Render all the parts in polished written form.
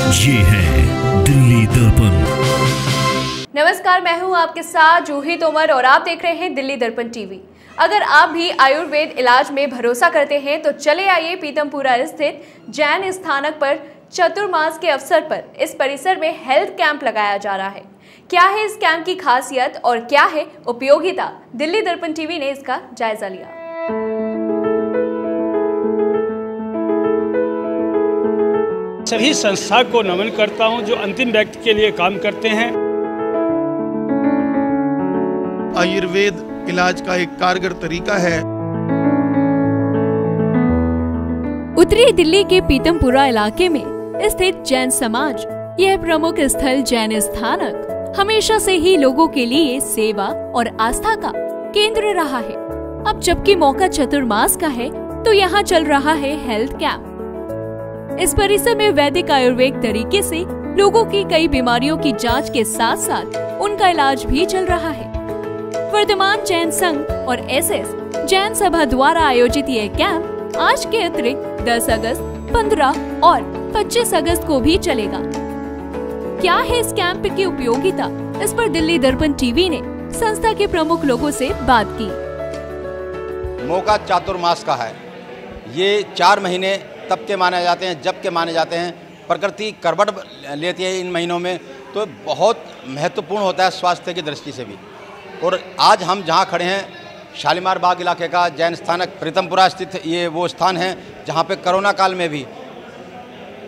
ये है दिल्ली दर्पण। नमस्कार, मैं हूं आपके साथ जूही तोमर और आप देख रहे हैं दिल्ली दर्पण टीवी। अगर आप भी आयुर्वेद इलाज में भरोसा करते हैं तो चले आइए पीतमपुरा स्थित जैन स्थानक पर चतुर्मास के अवसर पर इस परिसर में हेल्थ कैंप लगाया जा रहा है। क्या है इस कैंप की खासियत और क्या है उपयोगिता, दिल्ली दर्पण टीवी ने इसका जायजा लिया। सभी संस्था को नमन करता हूं जो अंतिम व्यक्ति के लिए काम करते हैं। आयुर्वेद इलाज का एक कारगर तरीका है। उत्तरी दिल्ली के पीतमपुरा इलाके में स्थित जैन समाज, यह प्रमुख स्थल जैन स्थानक हमेशा से ही लोगों के लिए सेवा और आस्था का केंद्र रहा है। अब जबकि मौका चतुर्मास का है तो यहाँ चल रहा है हेल्थ कैंप। इस परिसर में वैदिक आयुर्वेद तरीके से लोगों की कई बीमारियों की जांच के साथ साथ उनका इलाज भी चल रहा है। वर्तमान जैन संघ और एसएस जैन सभा द्वारा आयोजित यह कैंप आज के अतिरिक्त 10 अगस्त, 15 और 25 अगस्त को भी चलेगा। क्या है इस कैंप की उपयोगिता, इस पर दिल्ली दर्पण टीवी ने संस्था के प्रमुख लोगों से बात की। मौका चातुर्मास का है। ये 4 महीने तब के माने जाते हैं जब के माने जाते हैं। प्रकृति करवट लेती है इन महीनों में, तो बहुत महत्वपूर्ण होता है स्वास्थ्य की दृष्टि से भी। और आज हम जहाँ खड़े हैं, शालीमार बाग इलाके का जैन स्थानक प्रीतमपुरा स्थित ये वो स्थान है जहाँ पे कोरोना काल में भी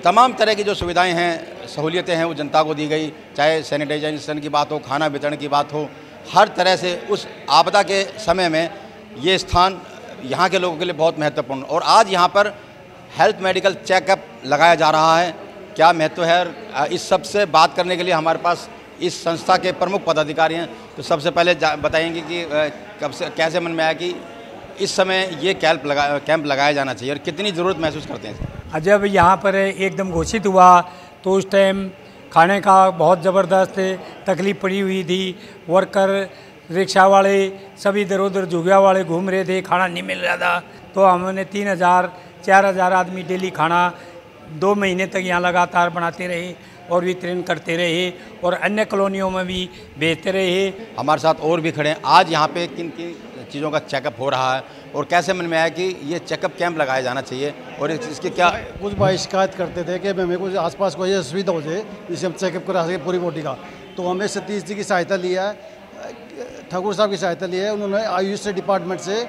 तमाम तरह की जो सुविधाएं हैं, सहूलियतें हैं, वो जनता को दी गई। चाहे सैनिटाइजेशन की बात हो, खाना वितरण की बात हो, हर तरह से उस आपदा के समय में ये स्थान यहाँ के लोगों के लिए बहुत महत्वपूर्ण। और आज यहाँ पर हेल्थ मेडिकल चेकअप लगाया जा रहा है। क्या महत्व है, इस सब से बात करने के लिए हमारे पास इस संस्था के प्रमुख पदाधिकारी हैं। तो सबसे पहले बताएंगे कि कब से कैसे मन में आया कि इस समय ये कैंप लगाया जाना चाहिए और कितनी ज़रूरत महसूस करते हैं। जब यहाँ पर एकदम घोषित हुआ तो उस टाइम खाने का बहुत ज़बरदस्त तकलीफ पड़ी हुई थी। वर्कर, रिक्शा वाले सभी इधर उधर झुग्गिया वाले घूम रहे थे, खाना नहीं मिल रहा था। तो हमने 3000-4000 आदमी डेली खाना 2 महीने तक यहाँ लगातार बनाते रहे और वितरण करते रहे और अन्य कॉलोनियों में भी भेजते रहे। हमारे साथ और भी खड़े हैं। आज यहाँ पे किन किन चीज़ों का चेकअप हो रहा है और कैसे मन में आया कि ये चेकअप कैंप लगाया जाना चाहिए और इसके क्या कुछ भाई शिकायत करते थे कि हमें कुछ आसपास कोई असुविधा हो जाए जिससे हम चेकअप करा सकें पूरी बॉडी का। तो हमने सतीश जी की सहायता लिया है, ठाकुर साहब की सहायता ली है। उन्होंने आयुष से डिपार्टमेंट से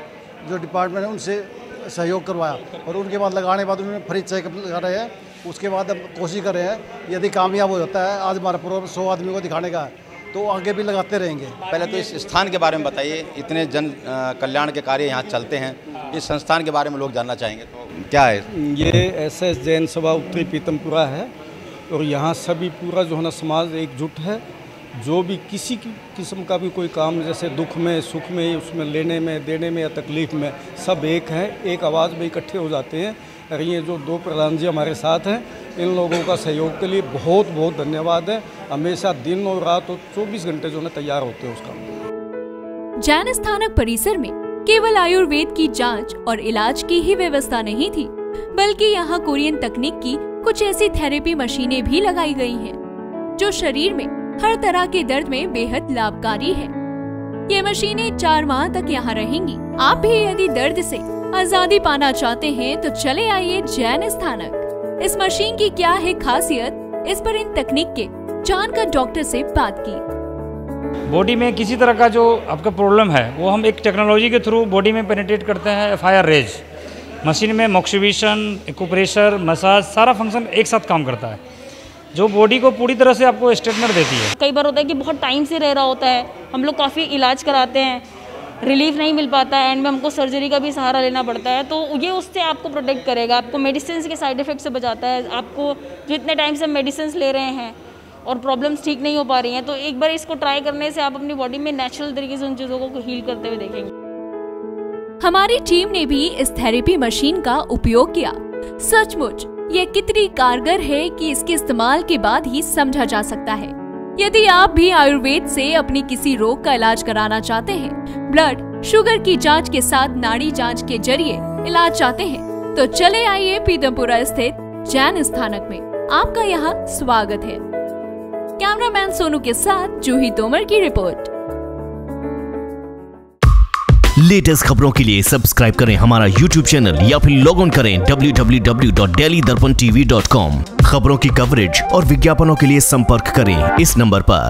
जो डिपार्टमेंट है उनसे सहयोग करवाया और उनके बाद लगाने के बाद उन्होंने फ्री चेकअप लगा रहे हैं। उसके बाद हम कोशिश कर रहे हैं, यदि कामयाब हो जाता है, आज हमारा प्रोग्राम 100 आदमी को दिखाने का है, तो आगे भी लगाते रहेंगे। पहले तो इस स्थान के बारे में बताइए, इतने जन कल्याण के कार्य यहाँ चलते हैं, इस संस्थान के बारे में लोग जानना चाहेंगे तो क्या है? ये एसएस जैन सभा उत्तरी पीतमपुरा है और यहाँ सभी पूरा जो है ना समाज एकजुट है। जो भी किसी किस्म का भी कोई काम, जैसे दुख में, सुख में, उसमें लेने में, देने में या तकलीफ में, सब एक हैं, एक आवाज़ में इकट्ठे हो जाते हैं। और ये जो 2 प्रधान जी हमारे साथ हैं, इन लोगों का सहयोग के लिए बहुत बहुत धन्यवाद है। हमेशा दिन और रात और 24 घंटे जो है तैयार होते हैं उस काम। जैन स्थानक परिसर में केवल आयुर्वेद की जांच और इलाज की ही व्यवस्था नहीं थी, बल्कि यहाँ कोरियन तकनीक की कुछ ऐसी थेरेपी मशीनें भी लगाई गई हैं, जो शरीर में हर तरह के दर्द में बेहद लाभकारी है। ये मशीनें 4 माह तक यहाँ रहेंगी। आप भी यदि दर्द से आजादी पाना चाहते हैं तो चले आइए जैन स्थानक। इस मशीन की क्या है खासियत, इस पर इन तकनीक के जानकार डॉक्टर से बात की। बॉडी में किसी तरह का जो आपका प्रॉब्लम है वो हम एक टेक्नोलॉजी के थ्रू बॉडी में पेनिट्रेट करते हैं। FIR रेज मशीन में मॉक्सिबेशन, एक्यूप्रेशर, मसाज, सारा फंक्शन एक साथ काम करता है, जो बॉडी को पूरी तरह से आपको स्ट्रेटनर देती है। कई बार होता है कि बहुत टाइम से रह रहा होता है, हम लोग काफ़ी इलाज कराते हैं, रिलीफ नहीं मिल पाता है, एंड में हमको सर्जरी का भी सहारा लेना पड़ता है। तो ये उससे आपको प्रोटेक्ट करेगा, आपको मेडिसिन के साइड इफेक्ट से बचाता है। आपको जो इतने टाइम से मेडिसिन ले रहे हैं और प्रॉब्लम्स ठीक नहीं हो पा रही हैं, तो एक बार इसको ट्राई करने से आप अपनी बॉडी में नेचुरल तरीके से उन चीज़ों को हील करते हुए देखेंगे। हमारी टीम ने भी इस थेरेपी मशीन का उपयोग किया। सचमुच ये कितनी कारगर है कि इसके इस्तेमाल के बाद ही समझा जा सकता है। यदि आप भी आयुर्वेद से अपनी किसी रोग का इलाज कराना चाहते हैं, ब्लड शुगर की जांच के साथ नाड़ी जांच के जरिए इलाज चाहते हैं, तो चले आइए पीतमपुरा स्थित जैन स्थानक में। आपका यहाँ स्वागत है। कैमरामैन सोनू के साथ जूही तोमर की रिपोर्ट। लेटेस्ट खबरों के लिए सब्सक्राइब करें हमारा YouTube चैनल या फिर लॉग ऑन करें www.delhidarpantv.com। खबरों की कवरेज और विज्ञापनों के लिए संपर्क करें इस नंबर पर।